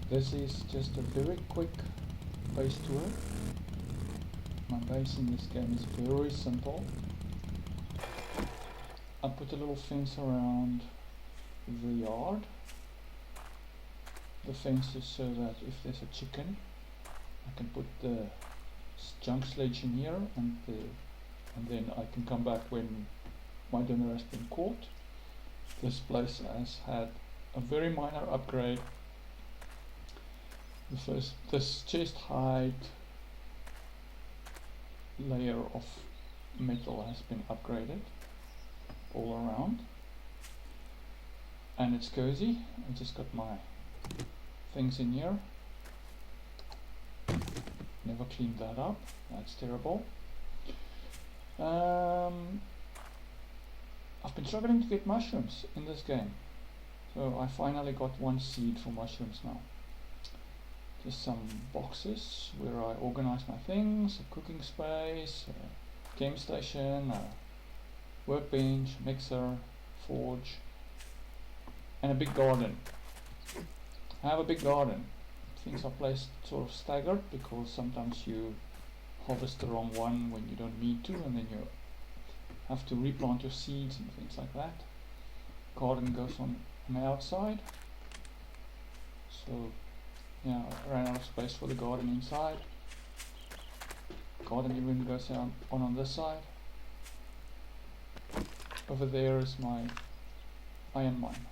This is just a very quick base tour. My base in this game is very simple. I put a little fence around the yard. The fence is so that if there's a chicken, I can put the junk sledge in here, and then I can come back when my dinner has been caught. This place has had a very minor upgrade. This chest height layer of metal has been upgraded all around, and it's cozy. I just got my things in here. Never cleaned that up. That's terrible. I've been struggling to get mushrooms in this game, so I finally got one seed for mushrooms now. Just some boxes where I organize my things, a cooking space, a game station, a workbench, mixer, forge, and a big garden. I have a big garden. Things are placed sort of staggered because sometimes you harvest the wrong one when you don't need to, and then you have to replant your seeds and things like that. Garden goes on the outside. So yeah, I ran out of space for the garden inside. Garden even goes on this side. Over there is my iron mine.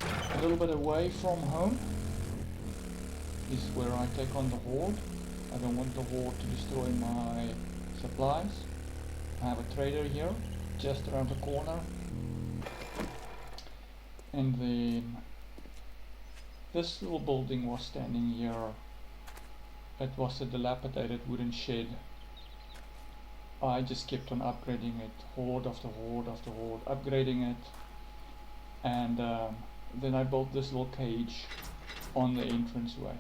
A little bit away from home is where I take on the horde. I don't want the horde to destroy my supplies. I have a trader here, just around the corner. And then this little building was standing here. It was a dilapidated wooden shed. I just kept on upgrading it, horde after horde after horde, upgrading it. And then I built this little cage on the entranceway.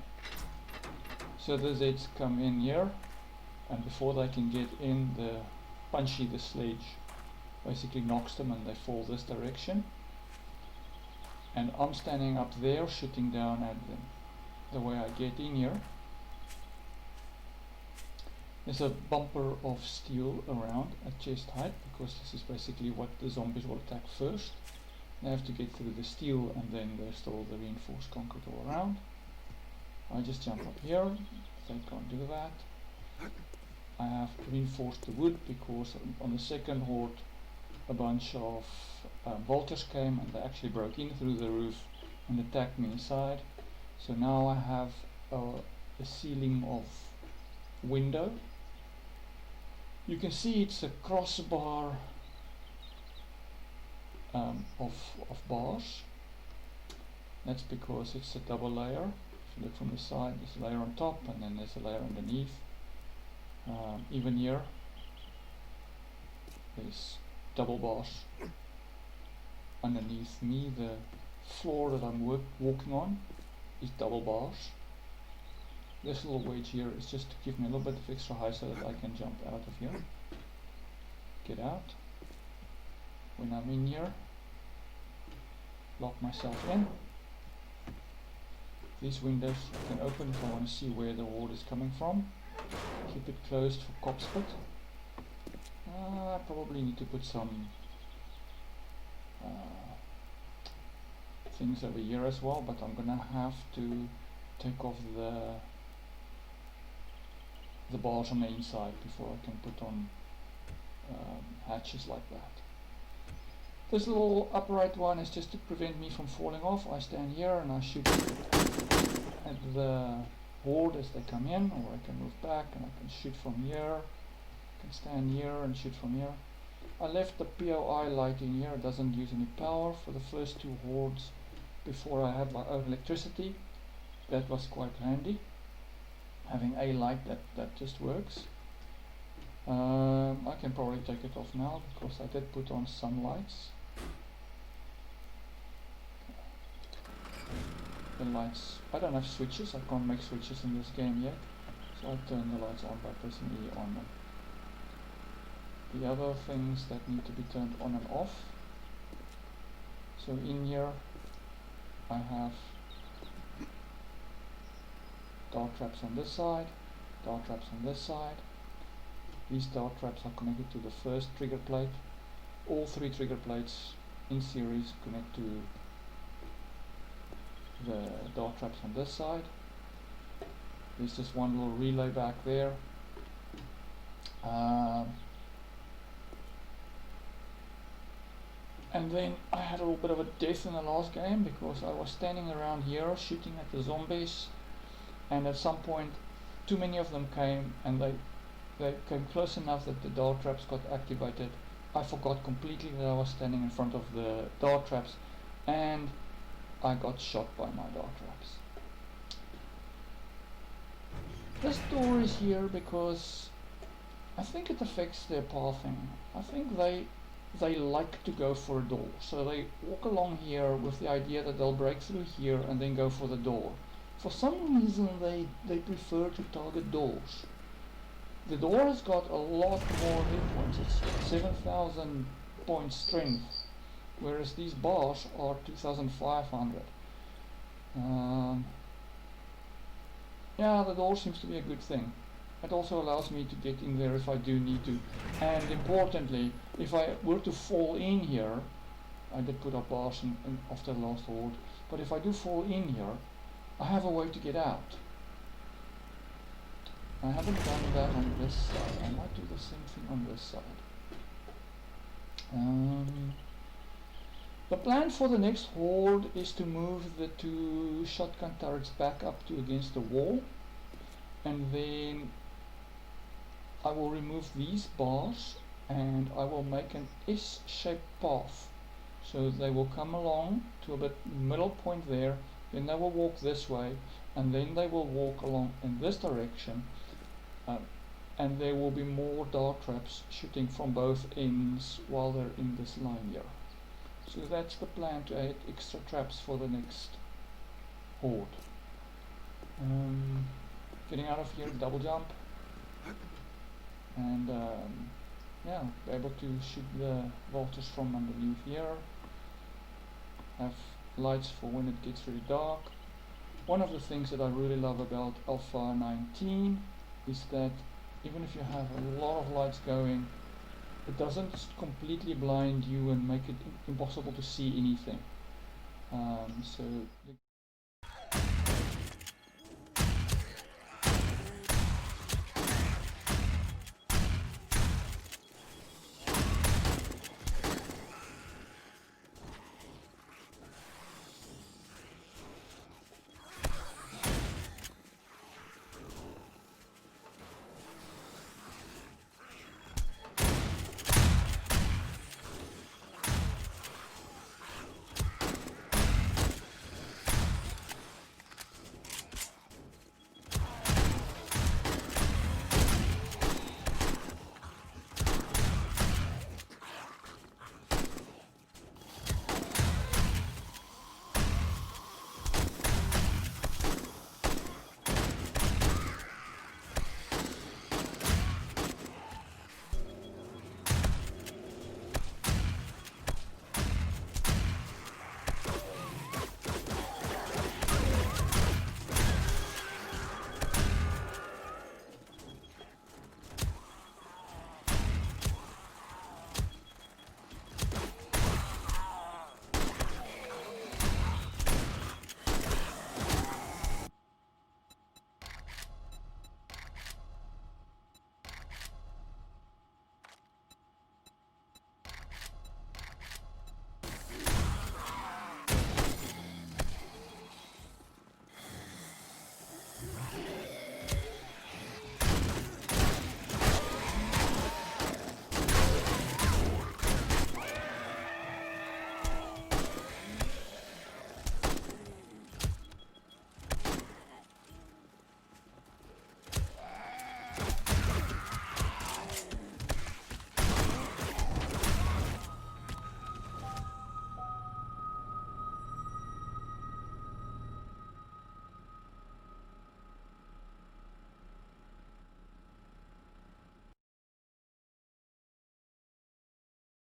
So the Zeds come in here, and before they can get in, the punchy, the sledge, basically knocks them and they fall this direction. And I'm standing up there shooting down at them. The way I get in here, there's a bumper of steel around at chest height, because this is basically what the zombies will attack first. They have to get through the steel, and then there's still the reinforced concrete all around. I just jump up here. They can't do that. I have reinforced the wood because on the second horde a bunch of vultures came, and they actually broke in through the roof and attacked me inside. So now I have a ceiling of window. You can see it's a crossbar of bars. That's because it's a double layer. If you look from the side, there's a layer on top and then there's a layer underneath. Even here there's double bars underneath me. The floor that I'm walking on is double bars. This little wedge here is just to give me a little bit of extra height so that I can jump out of here, get out. When I'm in here, lock myself in. These windows I can open if I want to see where the horde is coming from. Keep it closed for cop spit. I probably need to put some things over here as well, but I'm gonna have to take off the bars on the inside before I can put on hatches like that. This little upright one is just to prevent me from falling off. I stand here and I shoot at the horde as they come in, or I can move back and I can shoot from here. I can stand here and shoot from here. I left the POI light in here. It doesn't use any power for the first two hordes before I had my own electricity. That was quite handy, having a light that just works. I can probably take it off now because I did put on some lights. The lights, I don't have switches, I can't make switches in this game yet, so I'll turn the lights on by pressing E on them. The other things that need to be turned on and off. So in here I have dart traps on this side, dart traps on this side. These dart traps are connected to the first trigger plate. All three trigger plates in series connect to the dart traps on this side. There's just one little relay back there. And then I had a little bit of a death in the last game because I was standing around here shooting at the zombies, and at some point too many of them came, and they came close enough that the dart traps got activated. I forgot completely that I was standing in front of the dart traps, and I got shot by my dart traps. This door is here because I think it affects their pathing. I think they like to go for a door, so they walk along here with the idea that they'll break through here and then go for the door. For some reason they prefer to target doors. The door has got a lot more hit points. It's 7,000 point strength, whereas these bars are 2,500. Yeah, the door seems to be a good thing. It also allows me to get in there if I do need to. And importantly, if I were to fall in here, I did put up bars in after the last horde, but if I do fall in here, I have a way to get out. I haven't done that on this side. I might do the same thing on this side. The plan for the next horde is to move the two shotgun turrets back up to against the wall, and then I will remove these bars and I will make an S-shaped path, so they will come along to a bit middle point there, then they will walk this way, and then they will walk along in this direction, and there will be more dart traps shooting from both ends while they're in this line here. So that's the plan, to add extra traps for the next horde. Getting out of here, double jump, and yeah, be able to shoot the vultures from underneath here. Have lights for when it gets really dark. One of the things that I really love about Alpha 19 is that even if you have a lot of lights going, it doesn't completely blind you and make it impossible to see anything. So